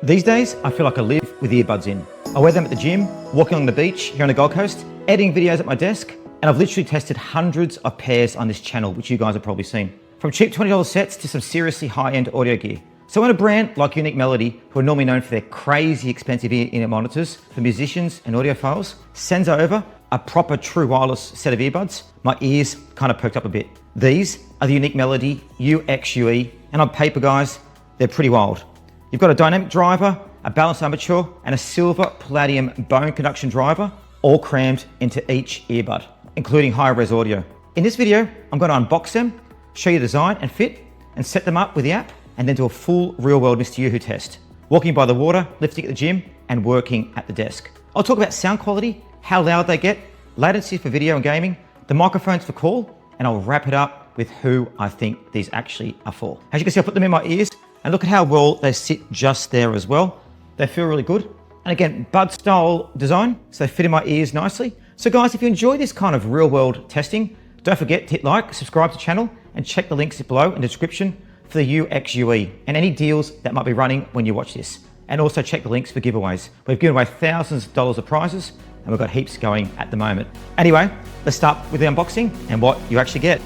These days, I feel like I live with earbuds in. I wear them at the gym, walking along the beach here on the Gold Coast, editing videos at my desk, and I've literally tested hundreds of pairs on this channel, which you guys have probably seen. From cheap $20 sets to some seriously high-end audio gear. So when a brand like Unique Melody, who are normally known for their crazy expensive ear monitors for musicians and audiophiles, sends over a proper true wireless set of earbuds, my ears kind of perked up a bit. These are the Unique Melody UXUE, and on paper, guys, they're pretty wild. You've got a dynamic driver, a balanced armature, and a silver-palladium bone conduction driver, all crammed into each earbud, including high-res audio. In this video, I'm going to unbox them, show you the design and fit, and set them up with the app, and then do a full real-world Mr. Yoo-hoo test. Walking by the water, lifting at the gym, and working at the desk. I'll talk about sound quality, how loud they get, latency for video and gaming, the microphones for call, and I'll wrap it up with who I think these actually are for. As you can see, I put them in my ears, and look at how well they sit just there as well. They feel really good. And again, bud style design, so they fit in my ears nicely. So guys, if you enjoy this kind of real world testing, don't forget to hit like, subscribe to the channel, and check the links below in the description for the UXUE and any deals that might be running when you watch this. And also check the links for giveaways. We've given away thousands of dollars of prizes, and we've got heaps going at the moment. Anyway, let's start with the unboxing and what you actually get.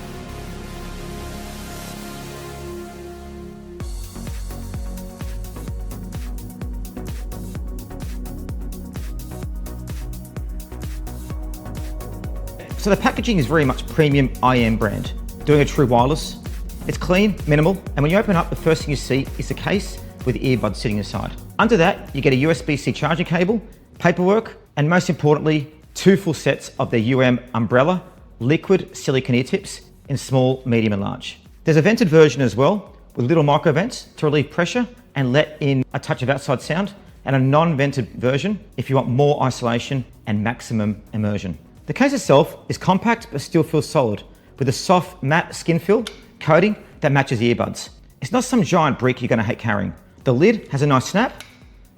So the packaging is very much premium IEM brand, doing a true wireless. It's clean, minimal, and when you open up, the first thing you see is a case with the earbuds sitting inside. Under that, you get a USB-C charging cable, paperwork, and most importantly, 2 full sets of their umbrella liquid silicone ear tips in small, medium, and large. There's a vented version as well, with little micro vents to relieve pressure and let in a touch of outside sound, and a non-vented version if you want more isolation and maximum immersion. The case itself is compact but still feels solid, with a soft matte skin fill coating that matches the earbuds. It's not some giant brick you're going to hate carrying. The lid has a nice snap.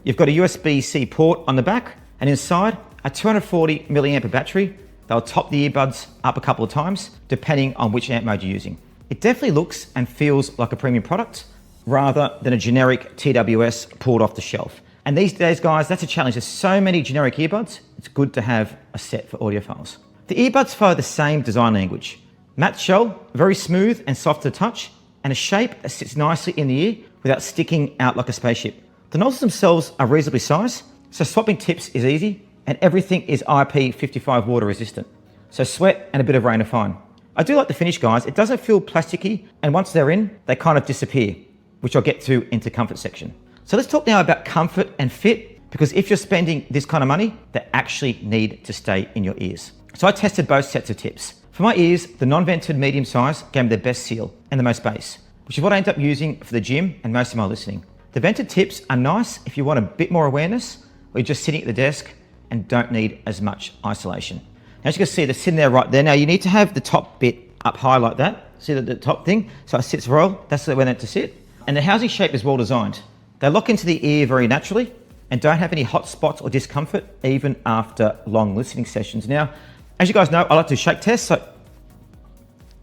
You've got a USB-C port on the back, and inside a 240 milliamp battery that'll top the earbuds up a couple of times depending on which amp mode you're using. It definitely looks and feels like a premium product rather than a generic TWS pulled off the shelf. And these days, guys, that's a challenge. There's so many generic earbuds, it's good to have a set for audiophiles. The earbuds follow the same design language. Matte shell, very smooth and soft to the touch, and a shape that sits nicely in the ear without sticking out like a spaceship. The nozzles themselves are reasonably sized, so swapping tips is easy, and everything is IP55 water resistant. So sweat and a bit of rain are fine. I do like the finish, guys. It doesn't feel plasticky, and once they're in, they kind of disappear, which I'll get to into comfort section. So let's talk now about comfort and fit, because if you're spending this kind of money, they actually need to stay in your ears. So I tested both sets of tips. For my ears, the non-vented medium size gave me the best seal and the most bass, which is what I end up using for the gym and most of my listening. The vented tips are nice if you want a bit more awareness, or you're just sitting at the desk and don't need as much isolation. Now, as you can see, they're sitting there right there. Now you need to have the top bit up high like that. See the top thing? So it sits royal, that's where they're meant to sit. And the housing shape is well designed. They lock into the ear very naturally and don't have any hot spots or discomfort even after long listening sessions. Now, as you guys know, I like to shake tests, so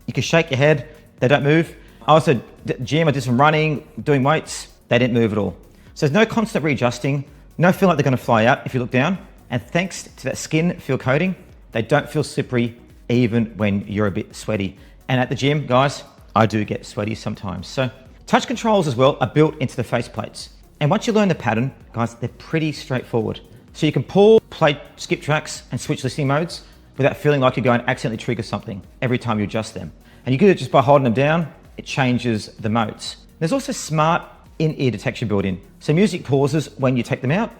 you can shake your head, they don't move. I also gym, I did some running, doing weights, they didn't move at all. So there's no constant readjusting, no feeling like they're gonna fly out if you look down, and thanks to that skin feel coating, they don't feel slippery even when you're a bit sweaty. And at the gym, guys, I do get sweaty sometimes. So touch controls as well are built into the faceplates. And once you learn the pattern, guys, they're pretty straightforward. So you can pause, play, skip tracks, and switch listening modes without feeling like you're going to accidentally trigger something every time you adjust them. And you can do it just by holding them down, it changes the modes. There's also smart in-ear detection built in. So music pauses when you take them out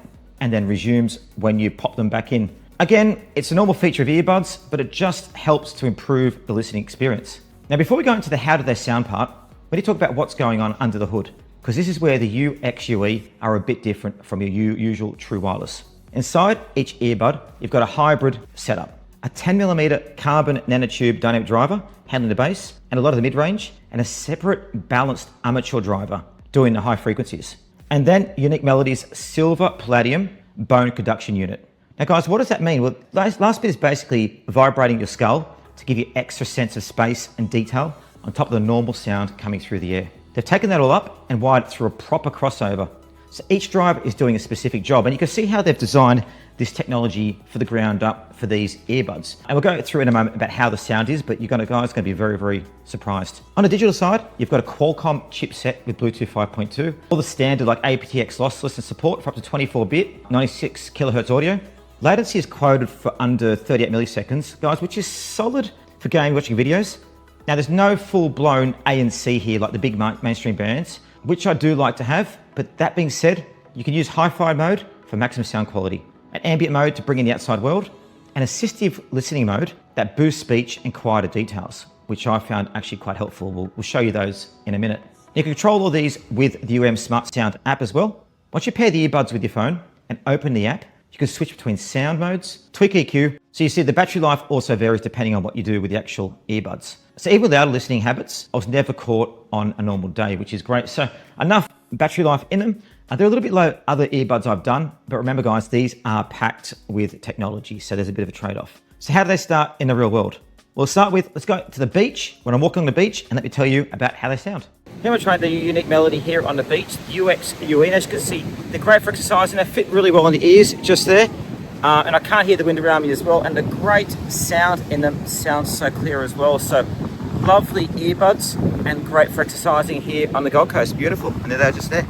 and then resumes when you pop them back in. Again, it's a normal feature of earbuds, but it just helps to improve the listening experience. Now, before we go into the how do they sound part, we need to talk about what's going on under the hood, because this is where the UXUE are a bit different from your usual true wireless. Inside each earbud, you've got a hybrid setup. A 10mm carbon nanotube dynamic driver handling the bass and a lot of the mid-range, and a separate balanced armature driver doing the high frequencies. And then Unique Melody's silver-palladium bone conduction unit. Now guys, what does that mean? Well, last bit is basically vibrating your skull to give you extra sense of space and detail on top of the normal sound coming through the air. They've taken that all up and wired it through a proper crossover. So each driver is doing a specific job, and you can see how they've designed this technology for the ground up for these earbuds. And we'll go through in a moment about how the sound is, but you're guys going to be very, very surprised. On the digital side, you've got a Qualcomm chipset with Bluetooth 5.2, all the standard like aptX lossless and support for up to 24-bit, 96 kilohertz audio. Latency is quoted for under 38 milliseconds, guys, which is solid for gaming, watching videos. Now there's no full-blown ANC here like the big mainstream bands, which I do like to have, but that being said, you can use hi-fi mode for maximum sound quality, an ambient mode to bring in the outside world, and assistive listening mode that boosts speech and quieter details, which I found actually quite helpful. We'll show you those in a minute. You can control all these with the UM Smart Sound app as well. Once you pair the earbuds with your phone and open the app, you can switch between sound modes, tweak EQ. So you see the battery life also varies depending on what you do with the actual earbuds. So even without listening habits, I was never caught on a normal day, which is great. So enough battery life in them. They're a little bit low other earbuds I've done, but remember guys, these are packed with technology. So there's a bit of a trade-off. So how do they start in the real world? We'll start with, let's go to the beach, when I'm walking on the beach, and let me tell you about how they sound. Here we're trying the Unique Melody here on the beach, UXUE. As you can see, they're great for exercising. They fit really well in the ears, just there. And I can't hear the wind around me as well. And the great sound in them sounds so clear as well. So lovely earbuds and great for exercising here on the Gold Coast. Beautiful, and they're just there.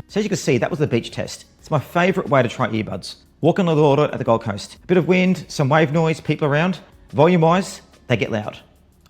So as you can see, that was the beach test. It's my favorite way to try earbuds. Walking on the water at the Gold Coast. A bit of wind, some wave noise, people around. Volume-wise, they get loud.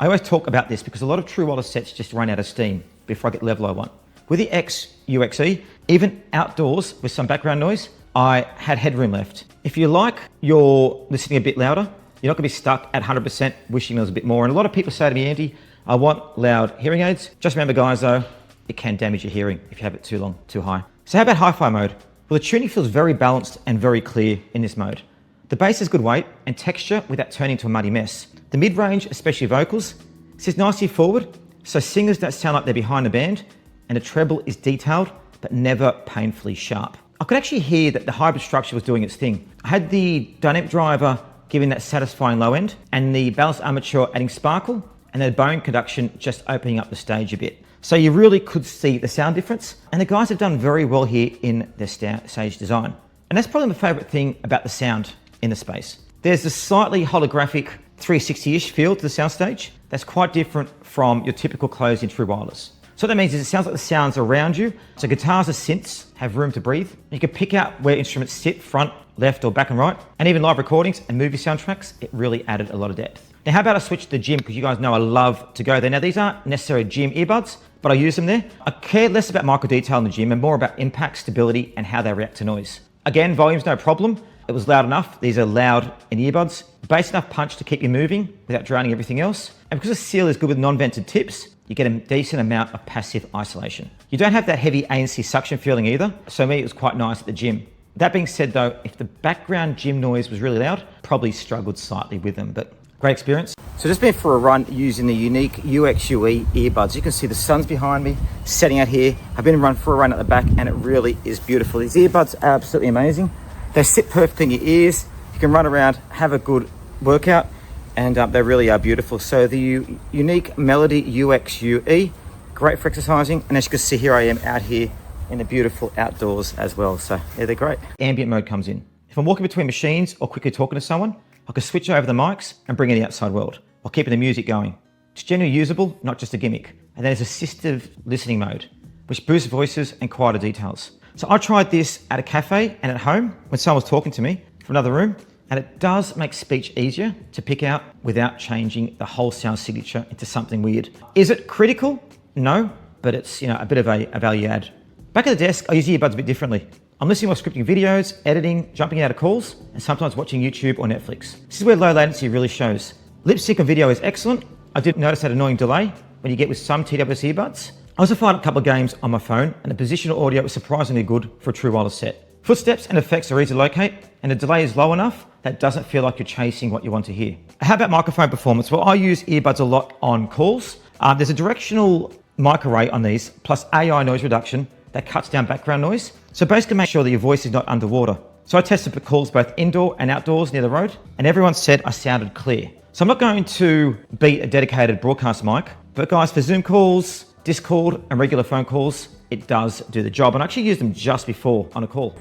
I always talk about this because a lot of true wireless sets just run out of steam before I get the level I want. With the UXE, even outdoors with some background noise, I had headroom left. If you like your listening a bit louder, you're not gonna be stuck at 100% wishing there was a bit more. And a lot of people say to me, Andy, I want loud hearing aids. Just remember guys though, it can damage your hearing if you have it too long, too high. So how about hi-fi mode? Well, the tuning feels very balanced and very clear in this mode. The bass has good weight and texture without turning into a muddy mess. The mid-range, especially vocals, sits nicely forward, so singers don't sound like they're behind the band, and the treble is detailed, but never painfully sharp. I could actually hear that the hybrid structure was doing its thing. I had the dynamic driver giving that satisfying low end, and the balanced armature adding sparkle, and the bone conduction just opening up the stage a bit. So you really could see the sound difference, and the guys have done very well here in their stage design. And that's probably my favorite thing about the sound in the space. There's a slightly holographic 360-ish feel to the soundstage that's quite different from your typical closed-in true wireless. So what that means is it sounds like the sounds around you. So guitars and synths have room to breathe. You can pick out where instruments sit, front, left, or back and right. And even live recordings and movie soundtracks, it really added a lot of depth. Now, how about I switch to the gym, because you guys know I love to go there. Now, these aren't necessarily gym earbuds, but I use them there. I care less about micro detail in the gym and more about impact, stability, and how they react to noise. Again, volume's no problem. It was loud enough. These are loud in earbuds. Bass enough punch to keep you moving without drowning everything else. And because the seal is good with non-vented tips, you get a decent amount of passive isolation. You don't have that heavy ANC suction feeling either, so me, it was quite nice at the gym. That being said though, if the background gym noise was really loud, probably struggled slightly with them, but great experience. So just been for a run using the Unique UXUE earbuds. You can see the sun's behind me, setting out here. I've been for a run at the back and it really is beautiful. These earbuds are absolutely amazing. They sit perfectly in your ears. You can run around, have a good workout, and they really are beautiful. So the Unique Melody UXUE, great for exercising. And as you can see here, I am out here in the beautiful outdoors as well. So yeah, they're great. Ambient mode comes in. If I'm walking between machines or quickly talking to someone, I can switch over the mics and bring in the outside world while keeping the music going. It's generally usable, not just a gimmick. And then there's assistive listening mode, which boosts voices and quieter details. So I tried this at a cafe and at home when someone was talking to me from another room, and it does make speech easier to pick out without changing the whole sound signature into something weird. Is it critical? No, but it's a bit of a value add. Back at the desk, I use earbuds a bit differently. I'm listening while scripting videos, editing, jumping out of calls, and sometimes watching YouTube or Netflix. This is where low latency really shows. Lip sync on video is excellent. I did notice that annoying delay when you get with some TWS earbuds. I also fired a couple of games on my phone, and the positional audio is surprisingly good for a true wireless set. Footsteps and effects are easy to locate, and the delay is low enough that it doesn't feel like you're chasing what you want to hear. How about microphone performance? Well, I use earbuds a lot on calls. There's a directional mic array on these, plus AI noise reduction that cuts down background noise. So basically make sure that your voice is not underwater. So I tested for calls both indoor and outdoors near the road, and everyone said I sounded clear. So I'm not going to beat a dedicated broadcast mic, but guys, for Zoom calls, Discord and regular phone calls, it does do the job. And I actually used them just before on a call.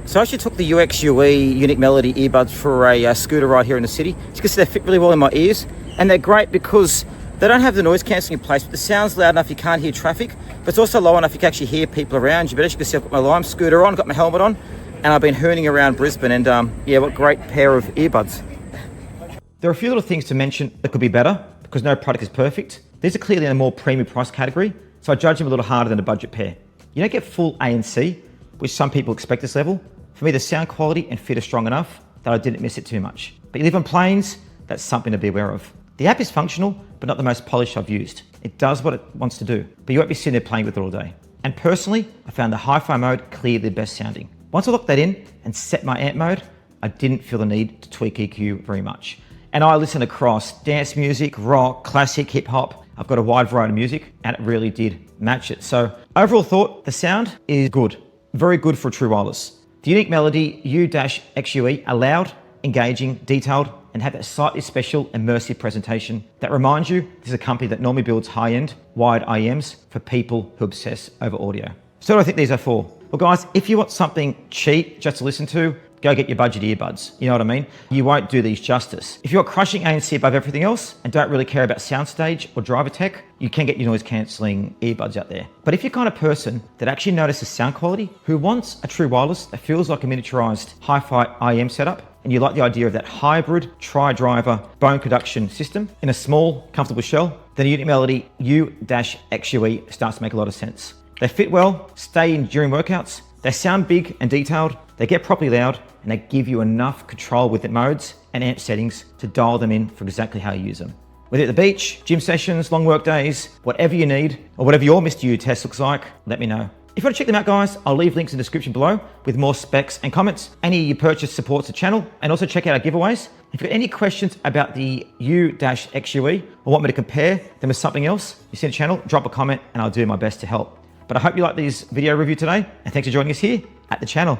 So I actually took the UXUE Unique Melody earbuds for a scooter ride here in the city. As you can see, they fit really well in my ears, and they're great because they don't have the noise cancelling in place, but the sound's loud enough you can't hear traffic, but it's also low enough you can actually hear people around you. But as you can see, I've got my Lime scooter on, got my helmet on, and I've been hurning around Brisbane, and yeah, what a great pair of earbuds. There are a few little things to mention that could be better, because no product is perfect. These are clearly in a more premium price category, so I judge them a little harder than a budget pair. You don't get full ANC, which some people expect this level. For me, the sound quality and fit are strong enough that I didn't miss it too much. But you live on planes, that's something to be aware of. The app is functional, but not the most polished I've used. It does what it wants to do, but you won't be sitting there playing with it all day. And personally, I found the hi-fi mode clearly the best sounding. Once I locked that in and set my amp mode, I didn't feel the need to tweak EQ very much. And I listen across dance music, rock, classic, hip hop. I've got a wide variety of music, and it really did match it. So overall thought, the sound is good. Very good for a true wireless. The Unique Melody UXUE are loud, engaging, detailed, and have that slightly special immersive presentation that reminds you this is a company that normally builds high-end, wide IEMs for people who obsess over audio. So what do I think these are for? Well guys, if you want something cheap just to listen to, go get your budget earbuds. You know what I mean? You won't do these justice. If you're crushing ANC above everything else and don't really care about soundstage or driver tech, you can get your noise cancelling earbuds out there. But if you're the kind of person that actually notices sound quality, who wants a true wireless that feels like a miniaturized hi-fi IEM setup, and you like the idea of that hybrid tri-driver bone conduction system in a small, comfortable shell, then the Unique Melody UXUE starts to make a lot of sense. They fit well, stay in during workouts, they sound big and detailed, they get properly loud, and they give you enough control with the modes and amp settings to dial them in for exactly how you use them. Whether at the beach, gym sessions, long work days, whatever you need, or whatever your Mr. U test looks like, let me know. If you want to check them out guys, I'll leave links in the description below with more specs and comments. Any you purchase supports the channel, and also check out our giveaways. If you've got any questions about the UXUE or want me to compare them with something else, you see the channel, drop a comment and I'll do my best to help. But I hope you like this video review today, and thanks for joining us here at the channel.